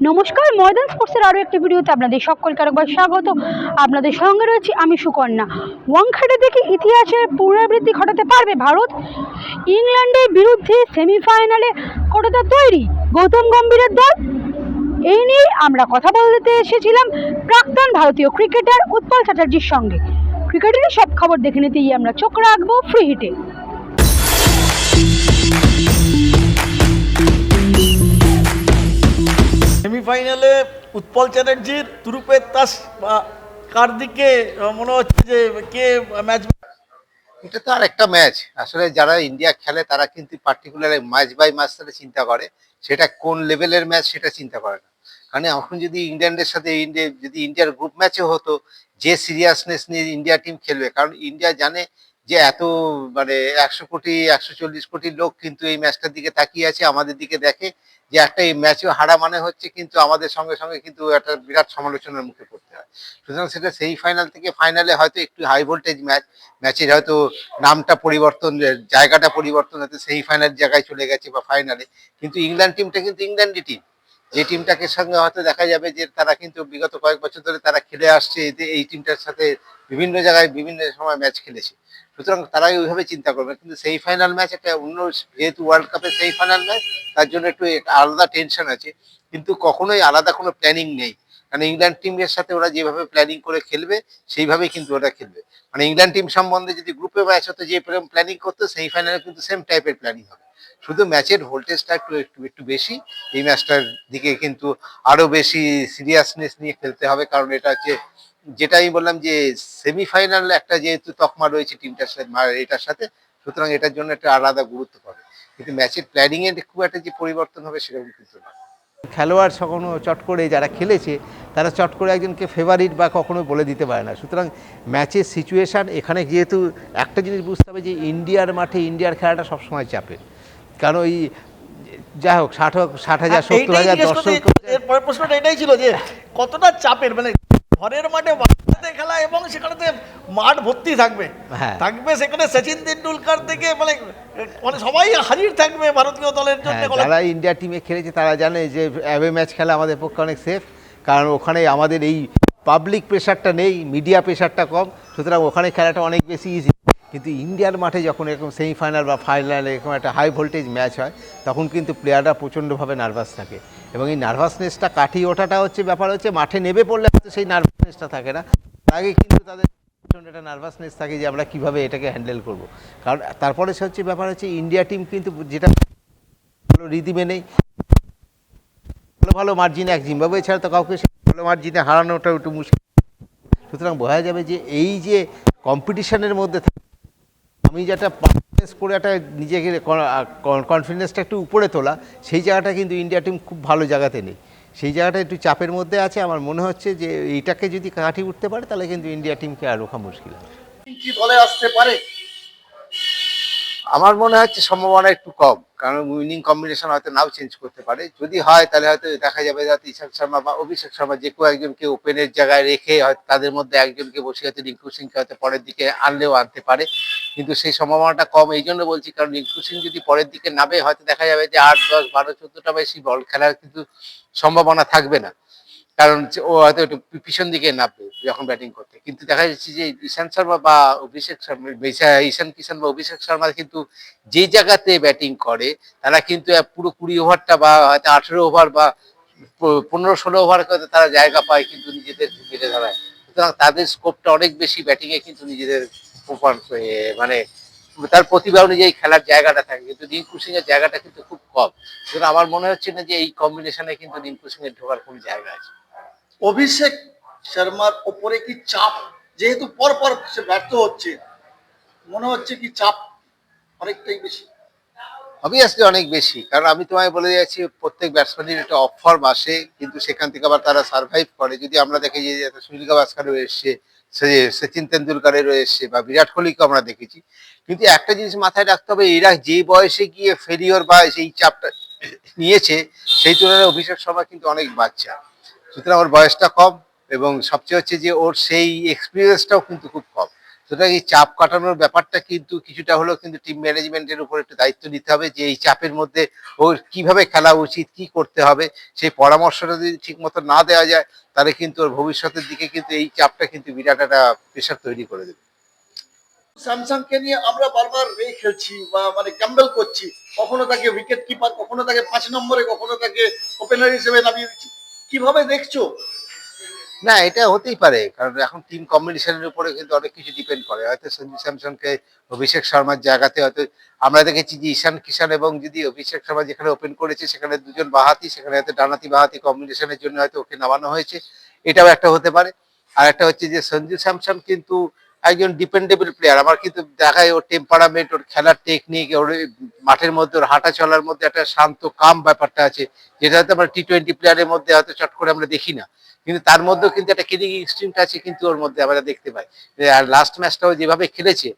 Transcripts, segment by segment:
নমস্কার, ময়দান স্পোর্টসের আরও একটি ভিডিওতে আপনাদের সকলকে আরেকবার স্বাগত। আপনাদের সঙ্গে রয়েছি আমি সুকন্যা। ওয়াংখেড়ে দেখে ইতিহাসের পুনরাবৃত্তি ঘটাতে পারবে ভারত? ইংল্যান্ডের বিরুদ্ধে সেমিফাইনালে কতটা তৈরি গৌতম গম্ভীরের দল? এই নিয়ে আমরা কথা বলতে এসেছিলাম প্রাক্তন ভারতীয় ক্রিকেটার উৎপল চ্যাটার্জির সঙ্গে। ক্রিকেটের সব খবর দেখে নিতেই আমরা চোখ রাখবো ফ্রি হিটে। সেমিফাইনালে উৎপল চ্যাটার্জির তুরুপের তাস কার দিকে মনে হচ্ছে যে কে ম্যাচ? এটা তো আর একটা ম্যাচ। আসলে যারা ইন্ডিয়া খেলে তারা কিন্তু পার্টিকুলার ম্যাচ বাই ম্যাচ চিন্তা করে, সেটা কোন লেভেলের ম্যাচ সেটা চিন্তা করে না। কারণ এখন যদি ইংল্যান্ডের সাথে যদি ইন্ডিয়ার গ্রুপ ম্যাচে হতো, যে সিরিয়াসনেস নিয়ে ইন্ডিয়া টিম খেলবে, কারণ ইন্ডিয়া জানে যে এত 100 কোটি 140 কোটি লোক কিন্তু এই ম্যাচটার দিকে তাকিয়ে আছে, আমাদের দিকে দেখে যে একটা এই ম্যাচও হারা মানে হচ্ছে কিন্তু আমাদের সঙ্গে সঙ্গে কিন্তু একটা বিরাট সমালোচনার মুখে পড়তে হয়। সুতরাং সেটা সেই ফাইনাল থেকে ফাইনালে হয়তো একটু হাই ভোল্টেজ ম্যাচের হয়তো নামটা পরিবর্তন, জায়গাটা পরিবর্তন হতে সেই ফাইনাল জায়গায় চলে গেছে বা ফাইনালে, কিন্তু ইংল্যান্ড টিমটা কিন্তু ইংল্যান্ডই টিম, যে টিমটাকে সঙ্গে হয়তো দেখা যাবে যে তারা কিন্তু বিগত কয়েক বছর ধরে তারা খেলে আসছে, এই টিমটার সাথে বিভিন্ন জায়গায় বিভিন্ন সময় ম্যাচ খেলেছে। সুতরাং তারাই ওইভাবে চিন্তা করবে, কিন্তু সেই ফাইনাল ম্যাচ একটা অন্য, যেহেতু ওয়ার্ল্ড কাপের সেই ফাইনাল ম্যাচ, তার জন্য একটু আলাদা টেনশন আছে, কিন্তু কখনোই আলাদা কোনো প্ল্যানিং নেই। কারণ ইংল্যান্ড টিমের সাথে ওরা যেভাবে প্ল্যানিং করে খেলবে সেইভাবেই কিন্তু ওরা খেলবে। ইংল্যান্ড টিম সম্বন্ধে যদি গ্রুপে ম্যাচ হতো যে প্ল্যানিং করতো, সেই ফাইনালে কিন্তু সেম টাইপের প্ল্যানিং হবে। শুধু ম্যাচের ভোল্টেজটা একটু একটু একটু বেশি, এই ম্যাচটার দিকে কিন্তু আরো বেশি সিরিয়াসনেস নিয়ে খেলতে হবে। কারণ এটা হচ্ছে, যেটা আমি বললাম যে সেমিফাইনাল একটা যেহেতু তকমা রয়েছে টিমটার সাথে এটার সাথে, সুতরাং এটার জন্য একটা আলাদা গুরুত্ব পাবে। কিন্তু ম্যাচের প্ল্যানিং এ খুব একটা যে পরিবর্তন হবে সেরকম কিন্তু না। খেলোয়াড় কখনো চট করে যারা খেলেছে তারা চট করে একজনকে ফেভারিট বা কখনো বলে দিতে পারে না। সুতরাং ম্যাচের সিচুয়েশান এখানে যেহেতু একটা জিনিস বুঝতে হবে যে ইন্ডিয়ার মাঠে ইন্ডিয়ার খেলাটা সবসময় চাপের, কারণ ওই যাই হোক 60,000 70,000 দর্শক। এরপরের প্রশ্নটা এটাই ছিল যে কতটা চাপের, ঘরের মাঠে বাচ্চাদের খেলা এবং সেখানে মাঠ ভর্তি থাকবে, থাকবে সেখানে সচিন তেন্ডুলকার থেকে সবাই হাজির থাকবে ভারতীয় দলের জন্য। যারা ইন্ডিয়া টিমে খেলেছে তারা জানে যে অ্যাওয়ে ম্যাচ খেলা আমাদের পক্ষে অনেক সেফ, কারণ ওখানে আমাদের এই পাবলিক প্রেশারটা নেই, মিডিয়া প্রেশারটা কম, সুতরাং ওখানে খেলাটা অনেক বেশি ইজি। কিন্তু ইন্ডিয়ার মাঠে যখন এরকম সেমিফাইনাল বা ফাইনালে এরকম একটা হাই ভোল্টেজ ম্যাচ হয়, তখন কিন্তু প্লেয়াররা প্রচণ্ডভাবে নার্ভাস থাকে, এবং এই নার্ভাসনেসটা কাটিয়ে ওঠাটা হচ্ছে ব্যাপার। হচ্ছে মাঠে নেমে পড়লে হয়তো সেই নার্ভাসনেসটা থাকে না, আগে কিন্তু তাদের প্রচণ্ড একটা নার্ভাসনেস থাকে যে আমরা কীভাবে এটাকে হ্যান্ডেল করব। কারণ তারপরে সে হচ্ছে ব্যাপার হচ্ছে ইন্ডিয়া টিম কিন্তু যেটা ভালো রিদিমে নেই, ভালো ভালো মার্জিনে, এক জিম্বাবুয়ে ছাড়া তো কাউকে ভালো মার্জিনে হারানোটা একটু মুশকিল। সুতরাং বোঝা যাবে যে এই যে কম্পিটিশনের মধ্যে আমি যেটা পারফরমেন্স করে একটা নিজেকে কনফিডেন্সটা একটু উপরে তোলা, সেই জায়গাটা কিন্তু ইন্ডিয়া টিম খুব ভালো জায়গাতে নেই, সেই জায়গাটা একটু চাপের মধ্যে আছে। আমার মনে হচ্ছে যে এইটাকে যদি কাটিয়ে উঠতে পারে তাহলে কিন্তু ইন্ডিয়া টিমকে আর রোখা মুশকিল হবে। কি দলে আসতে পারে? আমার মনে হচ্ছে সম্ভাবনা একটু কম, কারণ উইনিং কম্বিনেশন হয়তো নাও চেঞ্জ করতে পারে। যদি হয় তাহলে হয়তো দেখা যাবে হয়তো ঈশান্ত শর্মা বা অভিষেক শর্মা যে কেউ একজনকে ওপেনের জায়গায় রেখে হয়তো তাদের মধ্যে একজনকে বসে হয়তো রিঙ্কু সিংকে হয়তো পরের দিকে আনলেও আনতে পারে, কিন্তু সেই সম্ভাবনাটা কম। এই জন্য বলছি, কারণ রিঙ্কু সিং যদি পরের দিকে নামে হয়তো দেখা যাবে যে 8, 10, 12, 14টা বেশি বল খেলার কিন্তু সম্ভাবনা থাকবে না, কারণ ও হয়তো একটু পিছন দিকে নামবে যখন ব্যাটিং করতে। কিন্তু দেখা যাচ্ছে যে ঈশান্ত শর্মা বা অভিষেক শর্মা, ঈশান কিষান বা অভিষেক শর্মা কিন্তু যে জায়গাতে ব্যাটিং করে তারা কিন্তু পুরো 20 ওভারটা বা হয়তো 18 ওভার বা 15-16 ওভার তারা জায়গা পায় কিন্তু নিজেদের ঘিরে ধরায়। সুতরাং তাদের স্কোপটা অনেক বেশি, ব্যাটিং এ কিন্তু নিজেদের তার প্রতিভা অনুযায়ী খেলার জায়গাটা থাকে, কিন্তু রিঙ্কু সিং এর জায়গাটা কিন্তু খুব কম। সুতরাং আমার মনে হচ্ছে না যে এই কম্বিনেশনে কিন্তু রিঙ্কু সিং এর ঢোকার কোনো জায়গা আছে। অভিষেক শর্মার ওপরে কি চাপ, যেহেতু পরপর সে ব্যর্থ হচ্ছে, মনে হচ্ছে কি চাপ অনেকটাই বেশি? অবভিয়াসলি অনেক বেশি, কারণ আমি তোমায় বলে যাচ্ছি প্রত্যেক ব্যাটসম্যানের একটা অফ ফর্ম আসে, কিন্তু সেখান থেকে আবার তারা সার্ভাইভ করে। যদি আমরা দেখি যে সুনীল গাভাস্কারও এসছে, সচিন তেন্ডুলকারেরও এসছে, বা বিরাট কোহলিকে আমরা দেখেছি, কিন্তু একটা জিনিস মাথায় রাখতে হবে, এরা যে বয়সে গিয়ে ফেলিওর বা সেই চাপটা নিয়েছে সেই তুলনায় অভিষেক শর্মা কিন্তু অনেক বাচ্চা, সুতরাং ওর বয়সটা কম, এবং সবচেয়ে হচ্ছে যে ওর সেই এক্সপিরিয়েন্সটাও কিন্তু খুব কম। সুতরাং এই চাপ কাটানোর ব্যাপারটা কিন্তু কিছুটা হলেও কিন্তু টিম ম্যানেজমেন্টের উপর একটু দায়িত্ব নিতে হবে, যে এই চাপের মধ্যে ওর কিভাবে খেলা উচিত, কি করতে হবে, সেই পরামর্শটা যদি ঠিক মতো না দেওয়া যায় তাহলে কিন্তু ওর ভবিষ্যতের দিকে কিন্তু এই চাপটা কিন্তু বিরাট একটা প্রেশার তৈরি করে দেবে। স্যামসাংকে নিয়ে আমরা বারবার খেলছি বা মানে ক্যাম্বেল করছি, কখনো তাকে উইকেট কিপার, কখনো তাকে 5 নম্বরে, কখনো তাকে ওপেনার হিসেবে নামিয়ে দিচ্ছি। কিভাবে দেখছো? না, এটা হতেই পারে, কারণ এখন টিম কম্বিনেশনের উপরে কিন্তু অনেক কিছু ডিপেন্ড করে। হয়তো সঞ্জু স্যামসনকে অভিষেক শর্মার জায়গাতে হয়তো আমরা দেখেছি যে ঈশান কিষান এবং যদি অভিষেক শর্মা যেখানে ওপেন করেছে সেখানে দুজন বাঁহাতি, সেখানে হয়তো ডানাতি বাঁহাতি কম্বিনেশনের জন্য হয়তো ওকে নামানো হয়েছে, এটাও একটা হতে পারে। আর একটা হচ্ছে যে সঞ্জু স্যামসন কিন্তু একজন ডিপেন্ডেবল প্লেয়ার। আমার কিন্তু দেখায় ওর টেম্পারামেন্ট, ওর খেলার টেকনিক, ওর মাঠের মধ্যে ওর হাঁটা চলার মধ্যে একটা শান্ত কাম ব্যাপারটা আছে, যেটা হয়তো আমরা টি-20 প্লেয়ারের মধ্যে হয়তো চট করে আমরা দেখি না, কিন্তু তার মধ্যেও কিন্তু একটা কিলিং ইনস্টিংক্ট আছে কিন্তু ওর মধ্যে আমরা দেখতে পাই। আর লাস্ট ম্যাচটাও যেভাবে খেলেছে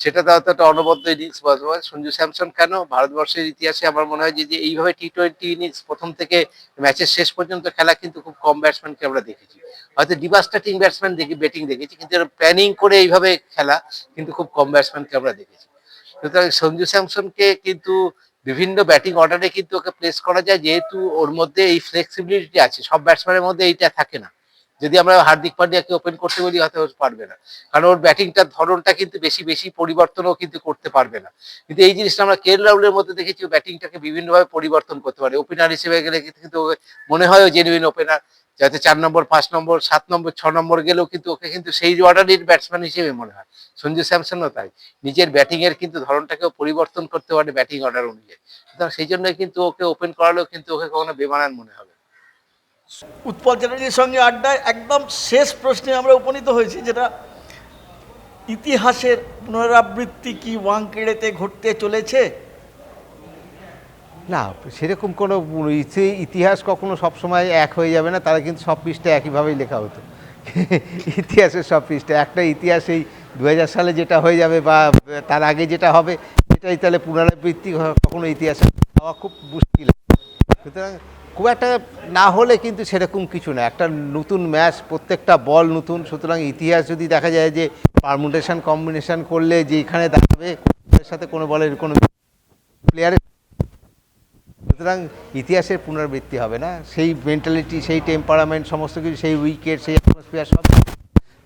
সেটা তো হয়তো একটা অনবদ্য ইনিংস বলতে পারে। সঞ্জু স্যামসন কেন, ভারতবর্ষের ইতিহাসে আমার মনে হয় যে এইভাবে টি-20 ইনিংস প্রথম থেকে ম্যাচের শেষ পর্যন্ত খেলা কিন্তু খুব কম ব্যাটসম্যানকে আমরা দেখেছি। হয়তো ডিভাস্টেটিং ব্যাটসম্যান ব্যাটিং দেখেছি, কিন্তু প্ল্যানিং করে এইভাবে খেলা কিন্তু খুব কম ব্যাটসম্যানকে আমরা দেখেছি। সুতরাং সঞ্জু স্যামসনকে কিন্তু বিভিন্ন ব্যাটিং অর্ডারে কিন্তু ওকে প্লেস করা যায়, যেহেতু ওর মধ্যে এই ফ্লেক্সিবিলিটি আছে। সব ব্যাটসম্যানের মধ্যে এইটা থাকে না। যদি আমরা হার্দিক পান্ডিয়াকে ওপেন করতে বলি হয়তো পারবে না, কারণ ওর ব্যাটিংটার ধরনটা কিন্তু বেশি পরিবর্তনও কিন্তু করতে পারবে না। কিন্তু এই জিনিসটা আমরা কে এল রাহুলের মধ্যে দেখেছি, ব্যাটিংটাকে বিভিন্নভাবে পরিবর্তন করতে পারে। ওপেনার হিসেবে গেলে কিন্তু মনে হয় জেনুইন ওপেনার, যাতে 4 নম্বর, 5 নম্বর, 7 নম্বর, 6 নম্বর গেলেও কিন্তু ওকে কিন্তু সেই অর্ডারের ব্যাটসম্যান হিসেবে মনে হয়। সঞ্জু স্যামসনও তাই, নিজের ব্যাটিং এর কিন্তু ধরনটাকেও পরিবর্তন করতে পারে ব্যাটিং অর্ডার অনুযায়ী। সুতরাং সেই জন্য কিন্তু ওকে ওপেন করালেও কিন্তু ওকে কখনো বেমানান মনে হবে। উৎপল চ্যাটার্জির সঙ্গে আড্ডায় একদম শেষ প্রশ্নে আমরা উপনীত হয়েছি, যেটা ইতিহাসের পুনরাবৃত্তি কি ওয়াংখেড়েতে ঘটতে চলেছে? না, সেরকম কোনো ইতিহাস কখনো সবসময় এক হয়ে যাবে না, তারা কিন্তু সব পৃষ্ঠা একইভাবেই লেখা হতো। ইতিহাসের সব পৃষ্ঠা একটা ইতিহাস, এই 2000 সালে যেটা হয়ে যাবে বা তার আগে যেটা হবে সেটাই তাহলে পুনরাবৃত্তি কখনো ইতিহাসে হওয়া খুব মুশকিল। সুতরাং খুব একটা না হলে কিন্তু সেরকম কিছু না, একটা নতুন ম্যাচ, প্রত্যেকটা বল নতুন। সুতরাং ইতিহাস যদি দেখা যায় যে পারমুটেশন কম্বিনেশন করলে যেখানে দাঁড়াবে এর সাথে কোনো বলের কোনো প্লেয়ারের, সুতরাং ইতিহাসের পুনরাবৃত্তি হবে না। সেই মেন্টালিটি, সেই টেম্পারামেন্ট, সমস্ত কিছু, সেই উইকেট, সেই অ্যাটমসফিয়ার সব।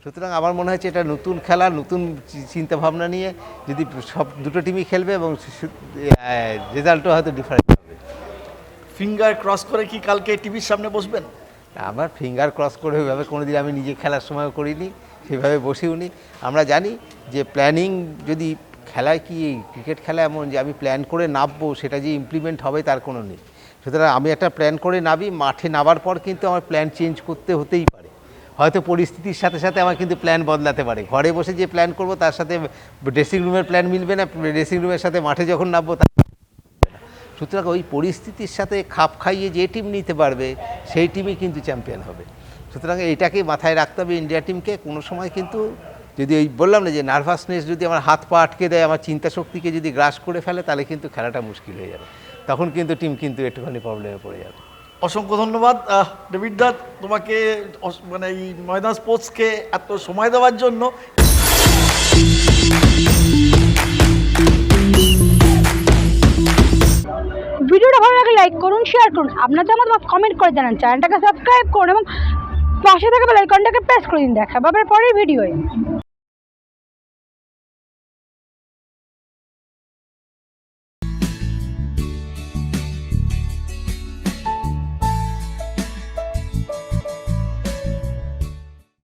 সুতরাং আমার মনে হচ্ছে এটা নতুন খেলা, নতুন চিন্তাভাবনা নিয়ে যদি সব দুটো টিমই খেলবে এবং রেজাল্টও হয়তো ডিফারেন্ট হবে। ফিঙ্গার ক্রস করে কি কালকে টিভির সামনে বসবেন? আমার ফিঙ্গার ক্রস করে ওইভাবে কোনোদিন আমি নিজে খেলার সময়ও করিনি, সেভাবে বসেও নি। আমরা জানি যে প্ল্যানিং যদি খেলায়, কি ক্রিকেট খেলা এমন যে আমি প্ল্যান করে নামবো সেটা যে ইমপ্লিমেন্ট হবে তার কোনো নেই। সুতরাং আমি একটা প্ল্যান করে নামি, মাঠে নামার পর কিন্তু আমার প্ল্যান চেঞ্জ করতে হতেই পারে। হয়তো পরিস্থিতির সাথে সাথে আমার কিন্তু প্ল্যান বদলাতে পারে। ঘরে বসে যে প্ল্যান করব তার সাথে ড্রেসিং রুমের প্ল্যান মিলবে না, ড্রেসিং রুমের সাথে মাঠে যখন নামবো তা। সুতরাং ওই পরিস্থিতির সাথে খাপ খাইয়ে যে টিম নিতে পারবে সেই টিমই কিন্তু চ্যাম্পিয়ন হবে। সুতরাং এইটাকে মাথায় রাখতে হবে ইন্ডিয়া টিমকে। কোনো সময় কিন্তু যদি ওই বললাম না যে নার্ভাসনেস যদি আমার হাত পা আটকে দেয়, আমার চিন্তা শক্তিকে যদি গ্রাস করে ফেলে, তাহলে কিন্তু খেলাটা মুশকিল হয়ে যাবে। তখন কিন্তু টিম কিন্তু একটুখানি প্রবলেমে পড়ে যাবে। অসংখ্য ধন্যবাদ ডেভিড দা, তোমাকে মানে এই ময়দান স্পোর্টসকে এত সময় দেওয়ার জন্য। ভিডিওটা ভালো লাগলে লাইক করুন, শেয়ার করুন, আপনাদের মতামত কমেন্ট করে জানান, চ্যানেলটাকে সাবস্ক্রাইব করুন এবং পাশে থাকা বেল আইকনটাকে প্রেস করে দিন। দেখা হবে পরের ভিডিওয়ে।